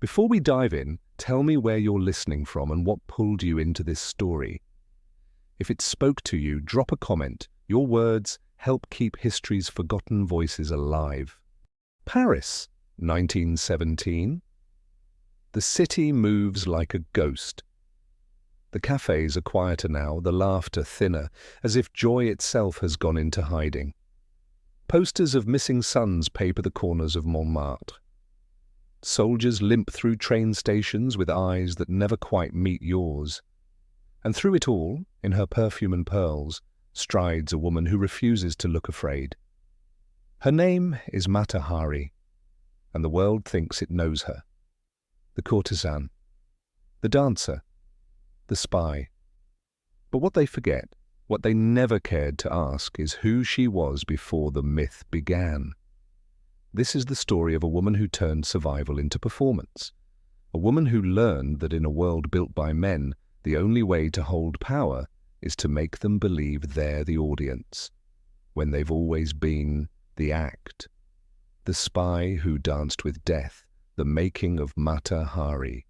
Before we dive in, tell me where you're listening from and what pulled you into this story. If it spoke to you, drop a comment. Your words help keep history's forgotten voices alive. Paris, 1917. The city moves like a ghost. The cafes are quieter now, the laughter thinner, as if joy itself has gone into hiding. Posters of missing sons paper the corners of Montmartre. Soldiers limp through train stations with eyes that never quite meet yours. And through it all, in her perfume and pearls, strides a woman who refuses to look afraid. Her name is Mata Hari, and the world thinks it knows her. The courtesan, the dancer, the spy. But what they forget, what they never cared to ask, is who she was before the myth began. This is the story of a woman who turned survival into performance. A woman who learned that in a world built by men, the only way to hold power is to make them believe they're the audience, when they've always been the act. The spy who danced with death, the making of Mata Hari.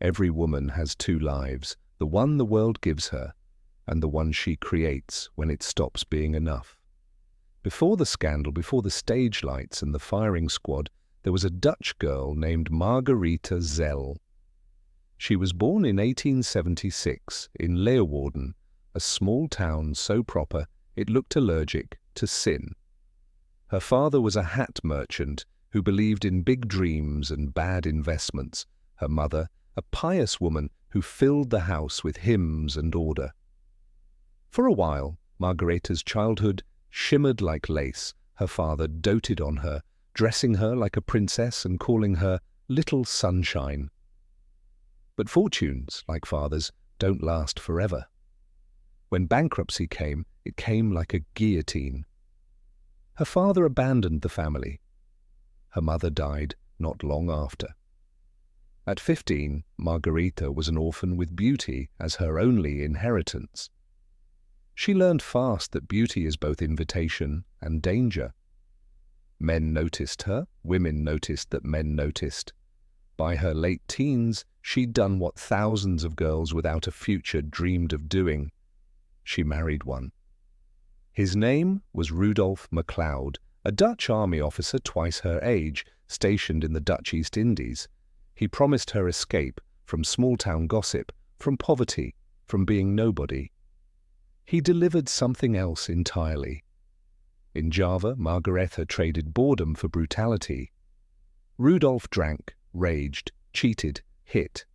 Every woman has two lives, the one the world gives her, and the one she creates when it stops being enough. Before the scandal, before the stage lights and the firing squad, there was a Dutch girl named Margaretha Zell. She was born in 1876 in Leeuwarden, a small town so proper it looked allergic to sin. Her father was a hat merchant who believed in big dreams and bad investments. Her mother, a pious woman who filled the house with hymns and order. For a while, Margaretha's childhood shimmered like lace. Her father doted on her, dressing her like a princess and calling her Little Sunshine. But fortunes, like fathers, don't last forever. When bankruptcy came, it came like a guillotine. Her father abandoned the family. Her mother died not long after. At 15, Margaretha was an orphan with beauty as her only inheritance. She learned fast that beauty is both invitation and danger. Men noticed her, women noticed that men noticed. By her late teens, she'd done what thousands of girls without a future dreamed of doing. She married one. His name was Rudolf MacLeod, a Dutch army officer twice her age, stationed in the Dutch East Indies. He promised her escape from small-town gossip, from poverty, from being nobody. He delivered something else entirely. In Java, Margaretha traded boredom for brutality. Rudolf drank, raged, cheated, hit.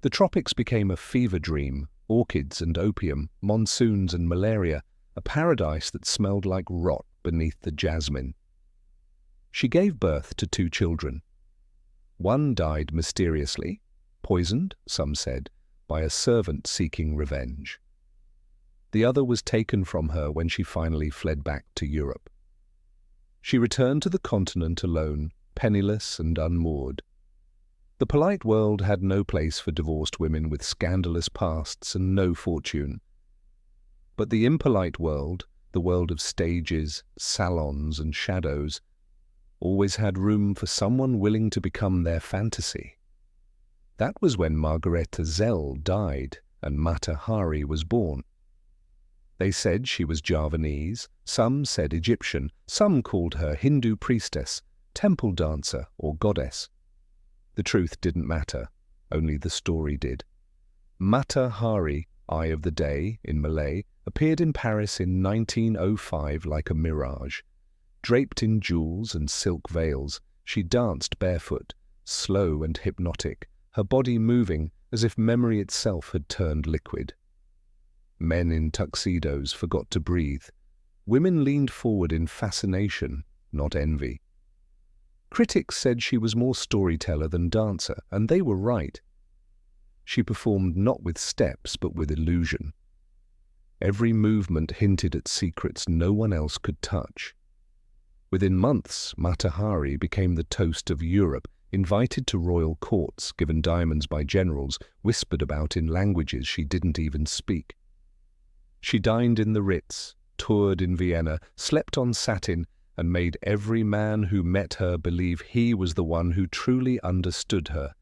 The tropics became a fever dream, orchids and opium, monsoons and malaria, a paradise that smelled like rot beneath the jasmine. She gave birth to 2 children. One died mysteriously, poisoned, some said, by a servant seeking revenge. The other was taken from her when she finally fled back to Europe. She returned to the continent alone, penniless and unmoored. The polite world had no place for divorced women with scandalous pasts and no fortune. But the impolite world, the world of stages, salons and shadows, always had room for someone willing to become their fantasy. That was when Margaretha Zell died and Mata Hari was born. They said she was Javanese, some said Egyptian, some called her Hindu priestess, temple dancer or goddess. The truth didn't matter, only the story did. Mata Hari, Eye of the Day in Malay, appeared in Paris in 1905 like a mirage. Draped in jewels and silk veils, she danced barefoot, slow and hypnotic, her body moving as if memory itself had turned liquid. Men in tuxedos forgot to breathe. Women leaned forward in fascination, not envy. Critics said she was more storyteller than dancer, and they were right. She performed not with steps, but with illusion. Every movement hinted at secrets no one else could touch. Within months, Mata Hari became the toast of Europe, invited to royal courts, given diamonds by generals, whispered about in languages she didn't even speak. She dined in the Ritz, toured in Vienna, slept on satin, and made every man who met her believe he was the one who truly understood her.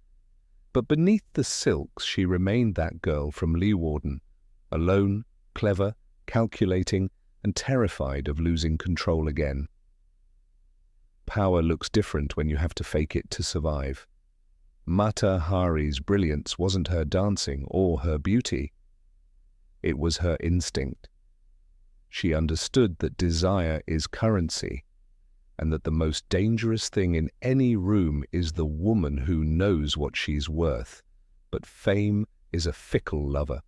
But beneath the silks she remained that girl from Leeuwarden, alone, clever, calculating, and terrified of losing control again. Power looks different when you have to fake it to survive. Mata Hari's brilliance wasn't her dancing or her beauty. It was her instinct. She understood that desire is currency, and that the most dangerous thing in any room is the woman who knows what she's worth. But fame is a fickle lover.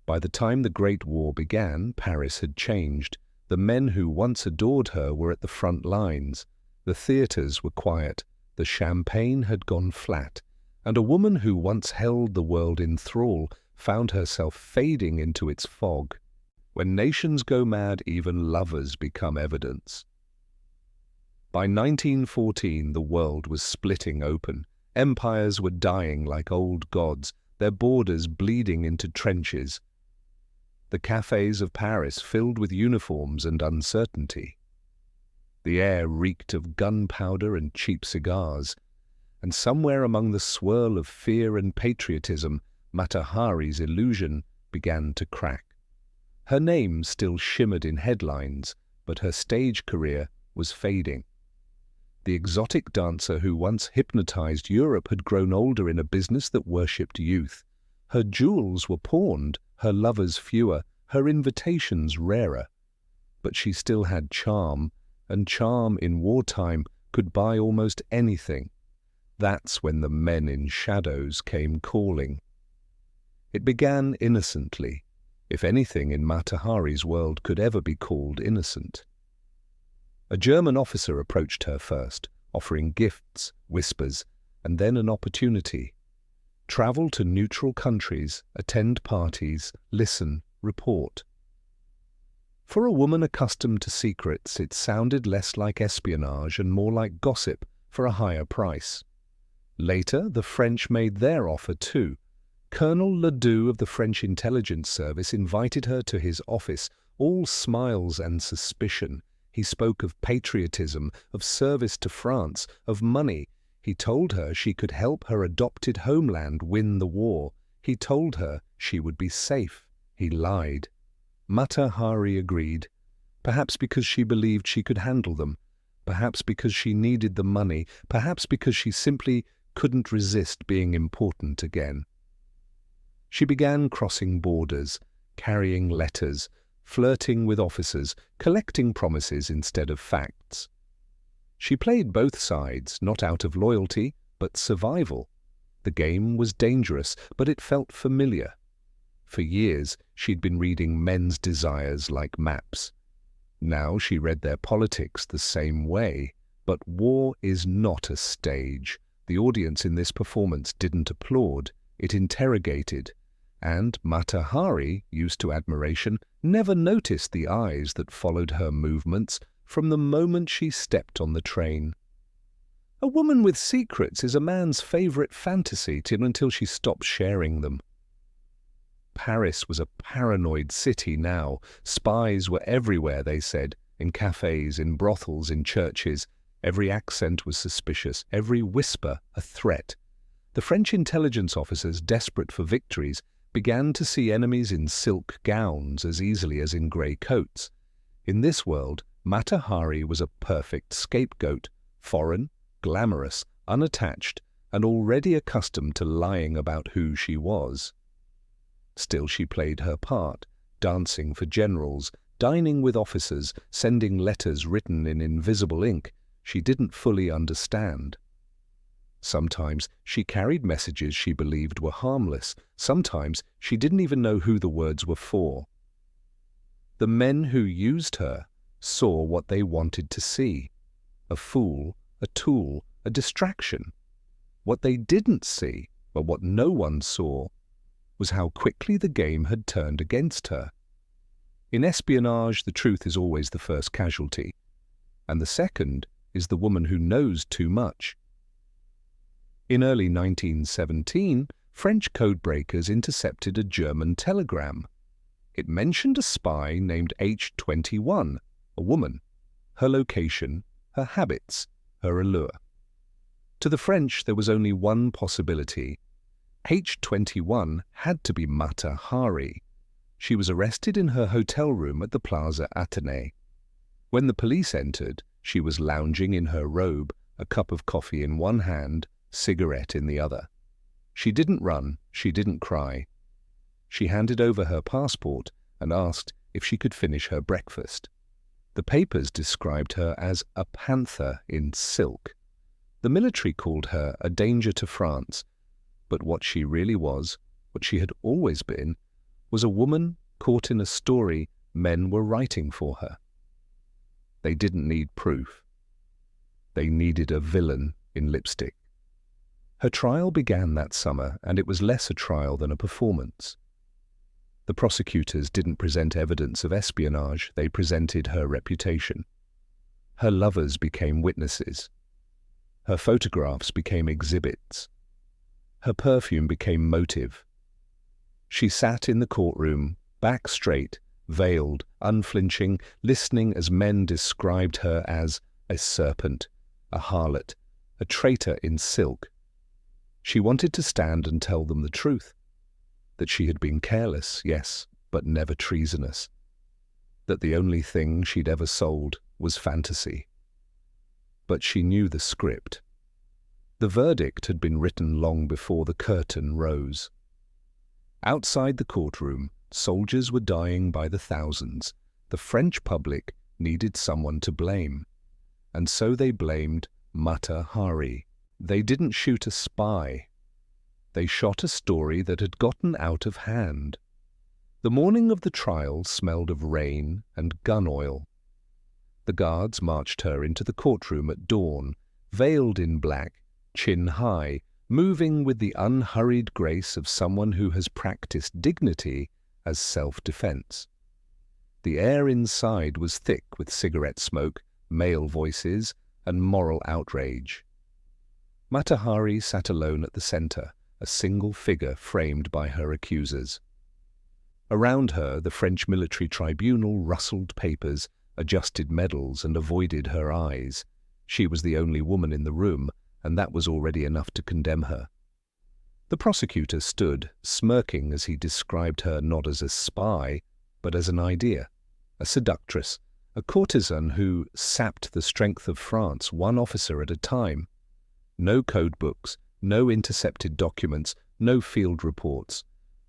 By the time the Great War began, Paris had changed. The men who once adored her were at the front lines. The theatres were quiet. The champagne had gone flat. And a woman who once held the world in thrall found herself fading into its fog. When nations go mad, even lovers become evidence. By 1914, the world was splitting open. Empires were dying like old gods, their borders bleeding into trenches. The cafes of Paris filled with uniforms and uncertainty. The air reeked of gunpowder and cheap cigars, and somewhere among the swirl of fear and patriotism, Mata Hari's illusion began to crack. Her name still shimmered in headlines, but her stage career was fading. The exotic dancer who once hypnotized Europe had grown older in a business that worshipped youth. Her jewels were pawned, her lovers fewer, her invitations rarer. But she still had charm, and charm in wartime could buy almost anything. That's when the men in shadows came calling. It began innocently, if anything in Mata Hari's world could ever be called innocent. A German officer approached her first, offering gifts, whispers, and then an opportunity. Travel to neutral countries, attend parties, listen, report. For a woman accustomed to secrets, it sounded less like espionage and more like gossip for a higher price. Later, the French made their offer too. Colonel Ledoux of the French intelligence service invited her to his office, all smiles and suspicion. He spoke of patriotism, of service to France, of money. He told her she could help her adopted homeland win the war. He told her she would be safe. He lied. Mata Hari agreed, perhaps because she believed she could handle them, perhaps because she needed the money, perhaps because she simply couldn't resist being important again. She began crossing borders, carrying letters, flirting with officers, collecting promises instead of facts. She played both sides, not out of loyalty, but survival. The game was dangerous, but it felt familiar. For years, she'd been reading men's desires like maps. Now she read their politics the same way. But war is not a stage. The audience in this performance didn't applaud, it interrogated. And Mata Hari, used to admiration, never noticed the eyes that followed her movements from the moment she stepped on the train. A woman with secrets is a man's favorite fantasy until she stops sharing them. Paris was a paranoid city now. Spies were everywhere, they said, in cafes, in brothels, in churches. Every accent was suspicious, every whisper a threat. The French intelligence officers, desperate for victories, began to see enemies in silk gowns as easily as in grey coats. In this world, Mata Hari was a perfect scapegoat, foreign, glamorous, unattached, and already accustomed to lying about who she was. Still she played her part, dancing for generals, dining with officers, sending letters written in invisible ink she didn't fully understand. Sometimes she carried messages she believed were harmless. Sometimes she didn't even know who the words were for. The men who used her saw what they wanted to see. A fool, a tool, a distraction. What they didn't see, but what no one saw, was how quickly the game had turned against her. In espionage, the truth is always the first casualty, and the second is the woman who knows too much. In early 1917, French codebreakers intercepted a German telegram. It mentioned a spy named H21, a woman. her location, her habits, her allure. To the French, there was only one possibility. H21 had to be Mata Hari. She was arrested in her hotel room at the Plaza Athénée. When the police entered, she was lounging in her robe, a cup of coffee in one hand, cigarette in the other. She didn't run, she didn't cry. She handed over her passport and asked if she could finish her breakfast. The papers described her as a panther in silk. The military called her a danger to France, but what she really was, what she had always been, was a woman caught in a story men were writing for her. They didn't need proof. They needed a villain in lipstick. Her trial began that summer, and it was less a trial than a performance. The prosecutors didn't present evidence of espionage, they presented her reputation. Her lovers became witnesses. Her photographs became exhibits. Her perfume became motive. She sat in the courtroom, back straight, veiled, unflinching, listening as men described her as a serpent, a harlot, a traitor in silk. She wanted to stand and tell them the truth, that she had been careless, yes, but never treasonous, that the only thing she'd ever sold was fantasy. But she knew the script. The verdict had been written long before the curtain rose. Outside the courtroom, soldiers were dying by the thousands. The French public needed someone to blame. And so they blamed Mata Hari. They didn't shoot a spy. They shot a story that had gotten out of hand. The morning of the trial smelled of rain and gun oil. The guards marched her into the courtroom at dawn, veiled in black, chin high, moving with the unhurried grace of someone who has practiced dignity as self-defense. The air inside was thick with cigarette smoke, male voices, and moral outrage. Mata Hari sat alone at the center, a single figure framed by her accusers. Around her, the French military tribunal rustled papers, adjusted medals, and avoided her eyes. She was the only woman in the room, and that was already enough to condemn her. The prosecutor stood, smirking as he described her not as a spy, but as an idea, a seductress, a courtesan who sapped the strength of France one officer at a time. No code books, no intercepted documents, no field reports,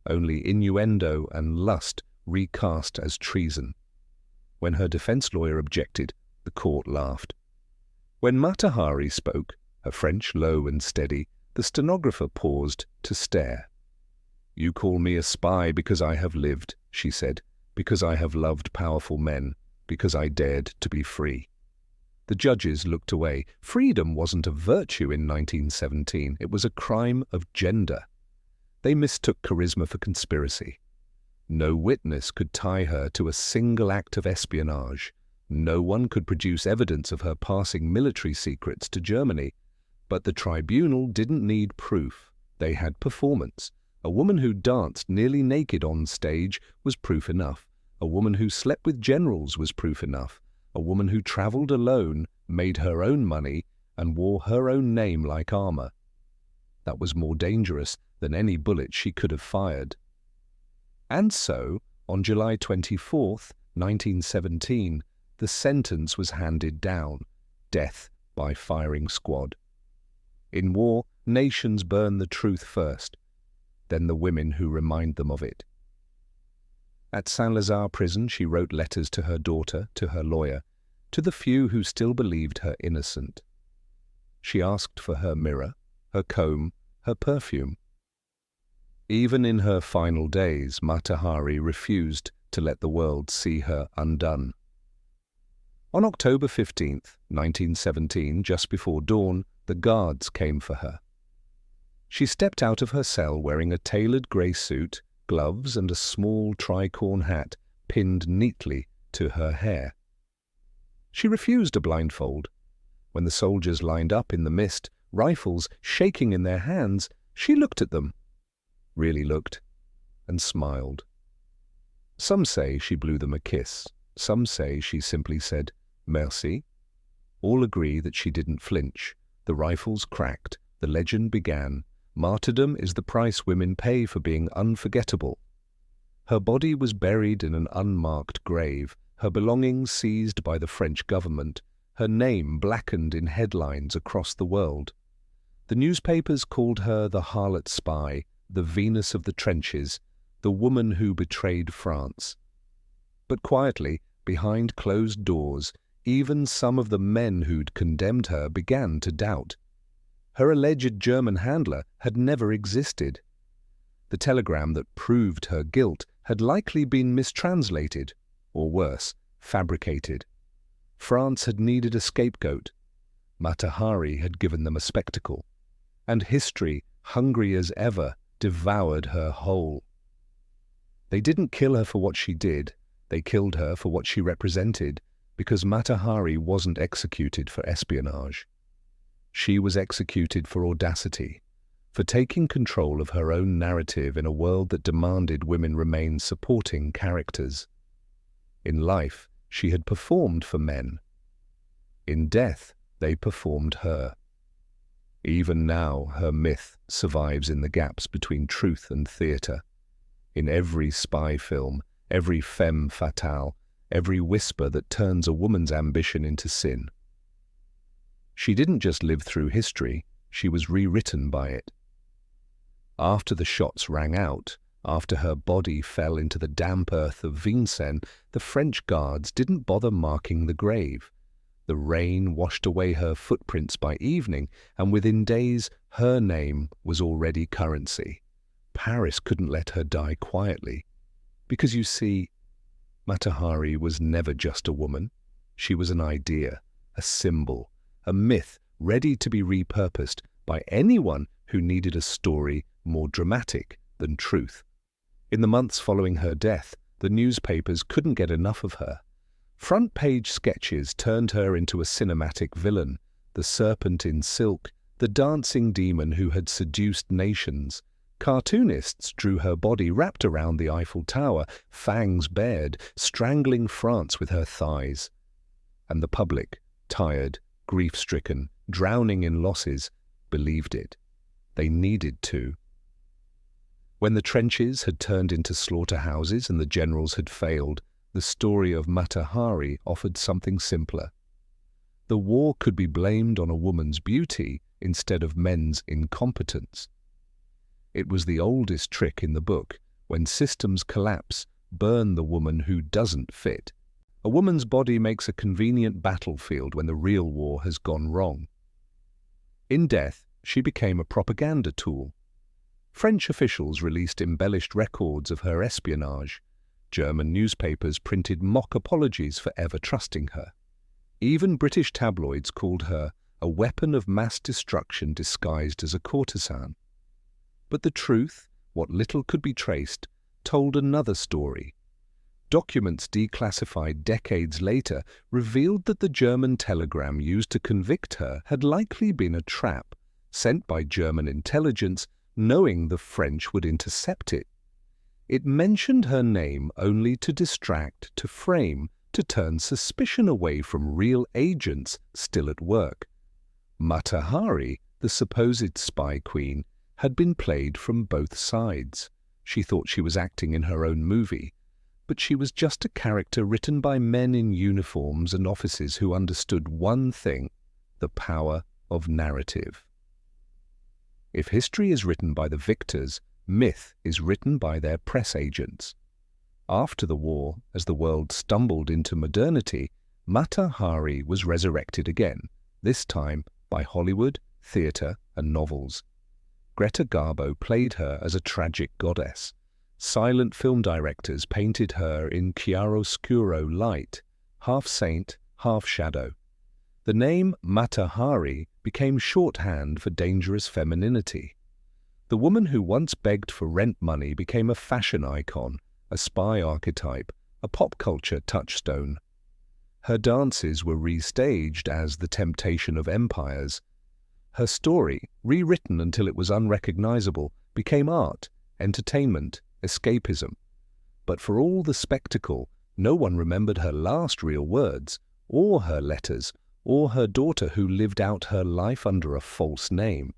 only innuendo and lust recast as treason. When her defense lawyer objected, the court laughed. When Mata Hari spoke, her French low and steady, the stenographer paused to stare. "You call me a spy because I have lived," she said, "because I have loved powerful men, because I dared to be free." The judges looked away. Freedom wasn't a virtue in 1917. It was a crime of gender. They mistook charisma for conspiracy. No witness could tie her to a single act of espionage. No one could produce evidence of her passing military secrets to Germany. But the tribunal didn't need proof. They had performance. A woman who danced nearly naked on stage was proof enough. A woman who slept with generals was proof enough. A woman who traveled alone, made her own money, and wore her own name like armor. That was more dangerous than any bullet she could have fired. And so, on July 24th, 1917, the sentence was handed down: death by firing squad. In war, nations burn the truth first, then the women who remind them of it. At Saint-Lazare prison, she wrote letters to her daughter, to her lawyer, to the few who still believed her innocent. She asked for her mirror, her comb, her perfume. Even in her final days, Mata Hari refused to let the world see her undone. On October 15th, 1917, just before dawn, the guards came for her. She stepped out of her cell wearing a tailored grey suit, gloves, and a small tricorn hat pinned neatly to her hair. She refused a blindfold. When the soldiers lined up in the mist, rifles shaking in their hands, she looked at them, really looked, and smiled. Some say she blew them a kiss. Some say she simply said, Merci. All agree that she didn't flinch. The rifles cracked. The legend began. Martyrdom is the price women pay for being unforgettable. Her body was buried in an unmarked grave, her belongings seized by the French government, her name blackened in headlines across the world. The newspapers called her the harlot spy, the Venus of the trenches, the woman who betrayed France. But quietly, behind closed doors, even some of the men who'd condemned her began to doubt. Her alleged German handler had never existed. The telegram that proved her guilt had likely been mistranslated, or worse, fabricated. France had needed a scapegoat. Mata Hari had given them a spectacle. And history, hungry as ever, devoured her whole. They didn't kill her for what she did. They killed her for what she represented, because Mata Hari wasn't executed for espionage. She was executed for audacity, for taking control of her own narrative in a world that demanded women remain supporting characters. In life, she had performed for men. In death, they performed her. Even now, her myth survives in the gaps between truth and theatre. In every spy film, every femme fatale, every whisper that turns a woman's ambition into sin. She didn't just live through history, she was rewritten by it. After the shots rang out, after her body fell into the damp earth of Vincennes, the French guards didn't bother marking the grave. The rain washed away her footprints by evening, and within days her name was already currency. Paris couldn't let her die quietly. Because you see, Mata Hari was never just a woman. She was an idea, a symbol, a myth ready to be repurposed by anyone who needed a story more dramatic than truth. In the months following her death, the newspapers couldn't get enough of her. Front-page sketches turned her into a cinematic villain, the serpent in silk, the dancing demon who had seduced nations. Cartoonists drew her body wrapped around the Eiffel Tower, fangs bared, strangling France with her thighs. And the public, tired, grief-stricken, drowning in losses, believed it. They needed to. When the trenches had turned into slaughterhouses and the generals had failed, the story of Mata Hari offered something simpler. The war could be blamed on a woman's beauty instead of men's incompetence. It was the oldest trick in the book. When systems collapse, burn the woman who doesn't fit. A woman's body makes a convenient battlefield when the real war has gone wrong. In death, she became a propaganda tool. French officials released embellished records of her espionage. German newspapers printed mock apologies for ever trusting her. Even British tabloids called her a weapon of mass destruction disguised as a courtesan. But the truth, what little could be traced, told another story. Documents declassified decades later revealed that the German telegram used to convict her had likely been a trap, sent by German intelligence, knowing the French would intercept it. It mentioned her name only to distract, to frame, to turn suspicion away from real agents still at work. Mata Hari, the supposed spy queen, had been played from both sides. She thought she was acting in her own movie, but she was just a character written by men in uniforms and offices who understood one thing: the power of narrative. If history is written by the victors, myth is written by their press agents. After the war, as the world stumbled into modernity, Mata Hari was resurrected again, this time by Hollywood, theatre and novels. Greta Garbo played her as a tragic goddess. Silent film directors painted her in chiaroscuro light, half saint, half shadow. The name Mata Hari became shorthand for dangerous femininity. The woman who once begged for rent money became a fashion icon, a spy archetype, a pop culture touchstone. Her dances were restaged as the temptation of empires. Her story, rewritten until it was unrecognizable, became art, entertainment, escapism. But for all the spectacle, no one remembered her last real words, or her letters, or her daughter who lived out her life under a false name.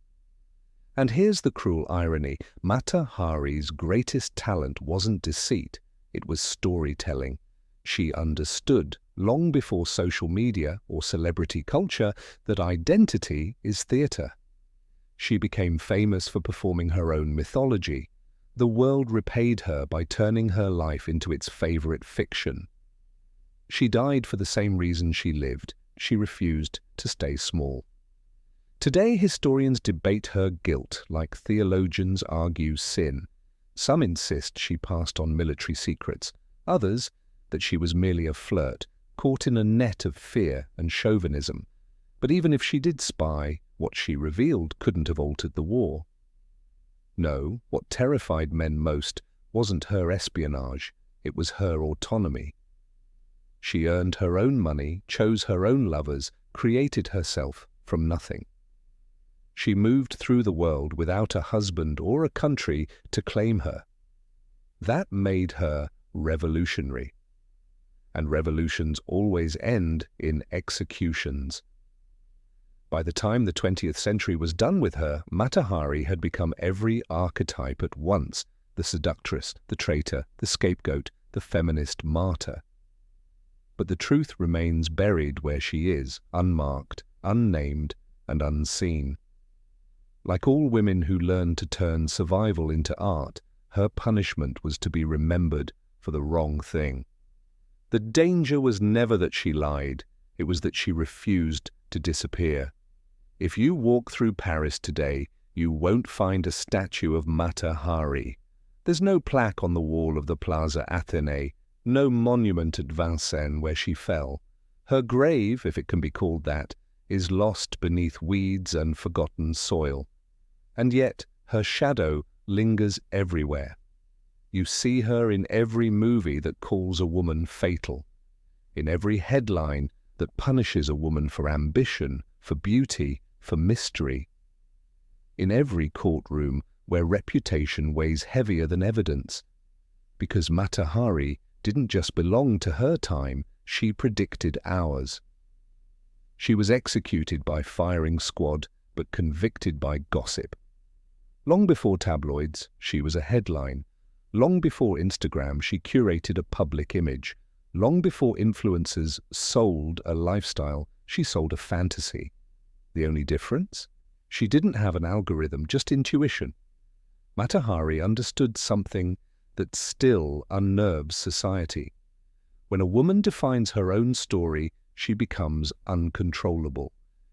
And here's the cruel irony. Mata Hari's greatest talent wasn't deceit, it was storytelling. She understood, long before social media or celebrity culture, that identity is theatre. She became famous for performing her own mythology. The world repaid her by turning her life into its favorite fiction. She died for the same reason she lived. She refused to stay small. Today, historians debate her guilt, like theologians argue sin. Some insist she passed on military secrets, others that she was merely a flirt, caught in a net of fear and chauvinism. But even if she did spy, what she revealed couldn't have altered the war. No, what terrified men most wasn't her espionage, it was her autonomy. She earned her own money, chose her own lovers, created herself from nothing. She moved through the world without a husband or a country to claim her. That made her revolutionary. And revolutions always end in executions. By the time the 20th century was done with her, Mata Hari had become every archetype at once: the seductress, the traitor, the scapegoat, the feminist martyr. But the truth remains buried where she is, unmarked, unnamed, and unseen. Like all women who learn to turn survival into art, her punishment was to be remembered for the wrong thing. The danger was never that she lied, it was that she refused to disappear. If you walk through Paris today, you won't find a statue of Mata Hari. There's no plaque on the wall of the Plaza Athénée, no monument at Vincennes where she fell. Her grave, if it can be called that, is lost beneath weeds and forgotten soil. And yet her shadow lingers everywhere. You see her in every movie that calls a woman fatal, in every headline that punishes a woman for ambition, for beauty, for mystery, in every courtroom where reputation weighs heavier than evidence. Because Mata Hari didn't just belong to her time, she predicted ours. She was executed by firing squad, but convicted by gossip. Long before tabloids, she was a headline. Long before Instagram, she curated a public image. Long before influencers sold a lifestyle, she sold a fantasy. The only difference? She didn't have an algorithm, just intuition. Mata Hari understood something that still unnerves society. When a woman defines her own story, she becomes uncontrollable.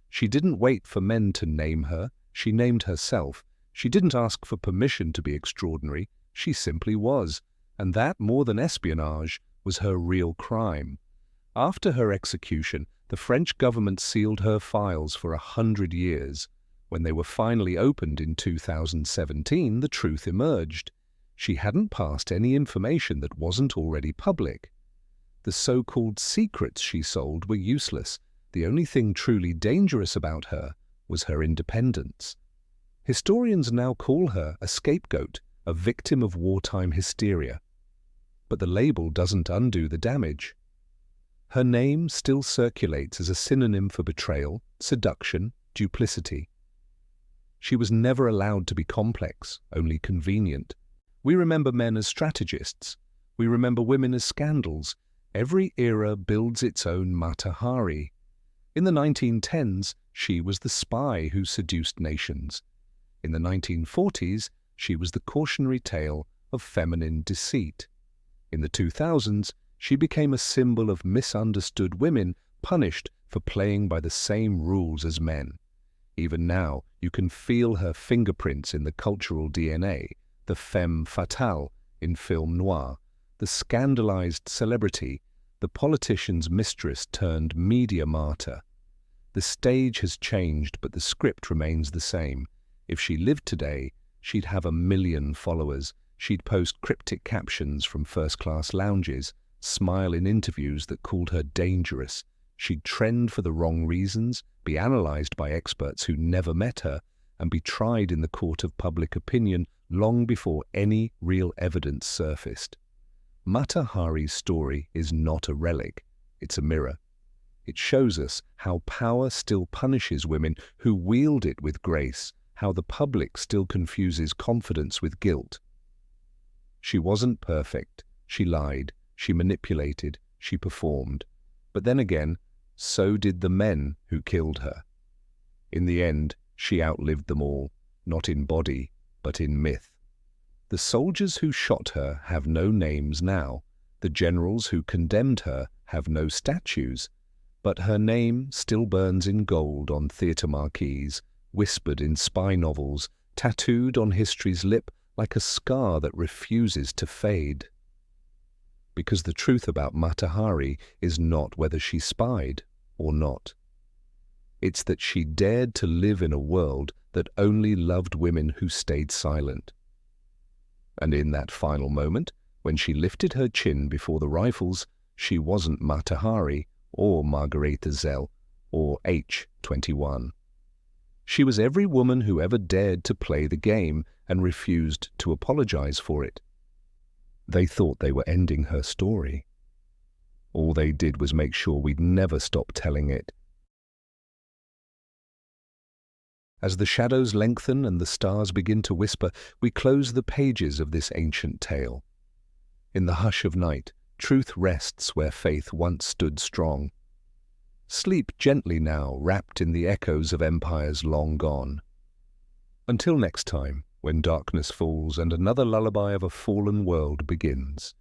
She didn't wait for men to name her, she named herself. She didn't ask for permission to be extraordinary, she simply was. And that, more than espionage, was her real crime. After her execution, the French government sealed her files for 100 years. When they were finally opened in 2017, the truth emerged. She hadn't passed any information that wasn't already public. The so-called secrets she sold were useless. The only thing truly dangerous about her was her independence. Historians now call her a scapegoat, a victim of wartime hysteria. But the label doesn't undo the damage. Her name still circulates as a synonym for betrayal, seduction, duplicity. She was never allowed to be complex, only convenient. We remember men as strategists. We remember women as scandals. Every era builds its own Mata Hari. In the 1910s, she was the spy who seduced nations. In the 1940s, she was the cautionary tale of feminine deceit. In the 2000s, she became a symbol of misunderstood women punished for playing by the same rules as men. Even now, you can feel her fingerprints in the cultural DNA, the femme fatale in film noir, the scandalized celebrity, the politician's mistress turned media martyr. The stage has changed, but the script remains the same. If she lived today, she'd have 1 million followers. She'd post cryptic captions from first-class lounges, smile in interviews that called her dangerous. She'd trend for the wrong reasons, be analyzed by experts who never met her, and be tried in the court of public opinion long before any real evidence surfaced. Mata Hari's story is not a relic, it's a mirror. It shows us how power still punishes women who wield it with grace, how the public still confuses confidence with guilt. She wasn't perfect. She lied. She manipulated. She performed. But then again, so did the men who killed her. In the end, she outlived them all, not in body, but in myth. The soldiers who shot her have no names now. The generals who condemned her have no statues. But her name still burns in gold on theatre marquees, whispered in spy novels, tattooed on history's lip like a scar that refuses to fade. Because the truth about Mata Hari is not whether she spied or not. It's that she dared to live in a world that only loved women who stayed silent. And in that final moment, when she lifted her chin before the rifles, she wasn't Mata Hari or Margareta Zell or H21. She was every woman who ever dared to play the game and refused to apologize for it. They thought they were ending her story. All they did was make sure we'd never stop telling it. As the shadows lengthen and the stars begin to whisper, we close the pages of this ancient tale. In the hush of night, truth rests where faith once stood strong. Sleep gently now, wrapped in the echoes of empires long gone. Until next time, when darkness falls and another lullaby of a fallen world begins.